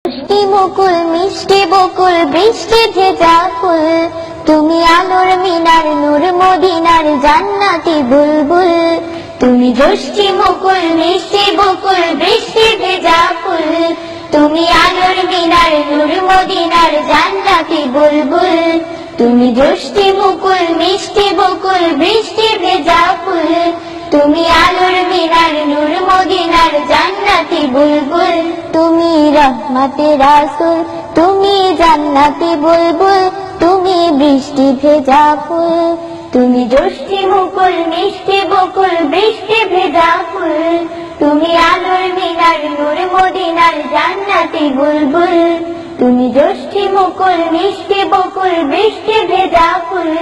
মিষ্টি মুকুল মিষ্টি বকুল বৃষ্টি ভেজা ফুল, তুমি আলোর মিনার নূর মদিনার জান্নাতি বুলবুল। তুমি জ্যোষ্ঠী মুকুল মিষ্টি বকুল বৃষ্টি ভেজা ফুল, তুমি আলোর মিনার নূর মদিনার জান্নাতি বুলবুল। তুমি জ্যোষ্ঠী মুকুল মিষ্টি বকুল বৃষ্টি ভেজা ফুল, তুমি আলোর মিনার নূর মদিনার জান্নাতি বুলবুল। তুমি রহমতে রাসূল তুমি জান্নাতি বুলবুল, তুমি বৃষ্টি ভেজা ফুল। তুমি জ্যোষ্ঠী মুকুল মিষ্টি বকুল বৃষ্টি ভেজা ফুল, তুমি আলোর মিনার নূর মদিনার জান্নাতি বুলবুল। তুমি জ্যোষ্ঠী মুকুল মিষ্টি বকুল বৃষ্টি ভেজা ফুল,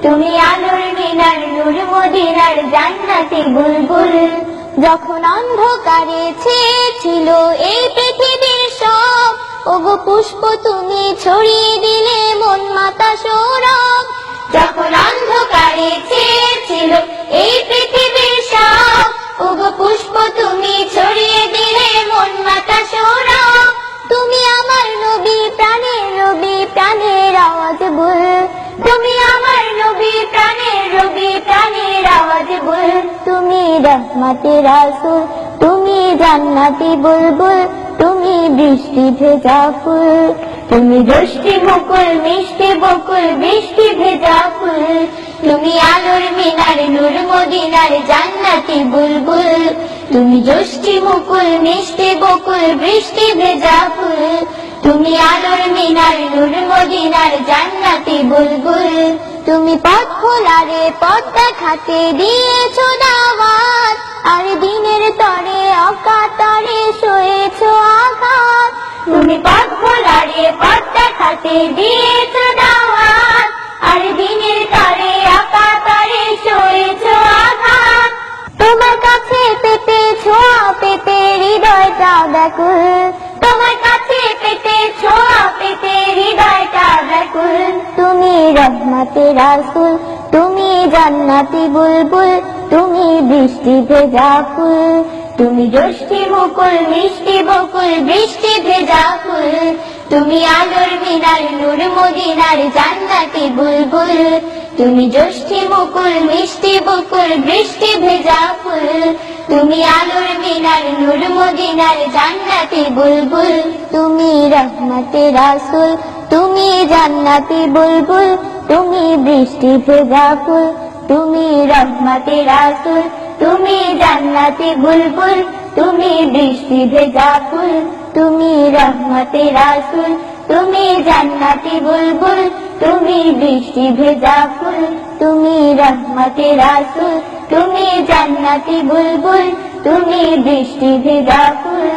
তুমি আলোর মিনার নূর মদিনার জান্নাতি বুলবুল। যখন অন্ধকারে ছেয়েছিল এই পৃথিবীর সব, ওগো পুষ্প তুমি ছড়িয়ে দিলে মন মাতা সৌরভ। যখন অন্ধকারে ছেয়েছিল এই পৃথিবীর সব, ওগো পুষ্প তুমি ছড়িয়ে দিলে মন মাতা সৌরভ। তুমি আমার নবী প্রাণের রবি প্রাণের আওয়াজ বল, তুমি আমার নবী প্রাণের রবি প্রাণের আওয়াজ বল। তুমি রহমতে রাসূল তুমি জান্নাতি বুলবুল, তুমি বৃষ্টি ভেজা ফুল। তুমি জ্যোষ্ঠী মুকুল মিষ্টি বকুল বৃষ্টি ভেজা ফুল, তুমি আলোর মিনার নূর মদিনার জান্নাতি বুলবুল। তুমি জ্যোষ্ঠী মুকুল মিষ্টি বকুল বৃষ্টি ভেজা ফুল, তুমি আলোর মিনার নূর মদিনার জান্নাতি বুলবুল। তুমি পথ খোলারে পথ দেখাতে দিয়েছো দাওয়াত, আর দিনের তরে অকাতরে সয়েছো আঘাত। তুমি পথ খোলারে পথ দেখাতে দিয়েছো দাওয়াত, আর দিনের তরে অকাতরে সয়েছো আঘাত। তোমার কাছে পেতে ছোঁয়া পেতে হৃদয়টা ব্যাকুল, তোমার কাছে পেতে ছোঁয়া পেতে হৃদয়টা ব্যাকুল। তুমি রহমতে রাসূল তুমি জান্নাতি বুলবুল, তুমি বৃষ্টি ভেজা ফুল। তুমি জ্যোষ্ঠী মুকুল মিষ্টি বকুল বৃষ্টি ভেজা ফুল, তুমি আলোর মিনার নূর মদিনার জান্নাতি বুলবুল। তুমি জ্যোষ্ঠী মুকুল মিষ্টি বকুল বৃষ্টি ভেজা ফুল, তুমি আলোর মিনার নূর মদিনার জান্নাতি বুলবুল। তুমি রহমতে রাসূল তুমি জান্নাতি বুলবুল, তুমি বৃষ্টি ভেজা ফুল। তুমি রহমতে রাসূল তুমি জান্নাতি বুলবুল, তুমি বৃষ্টি ভেজা ফুল। তুমি রহমতে রাসূল তুমি জান্নাতি বুলবুল, তুমি বৃষ্টি ভেজা ফুল। তুমি রহমতে রাসূল তুমি জান্নাতি বুলবুল, তুমি বৃষ্টি ভেজা ফুল।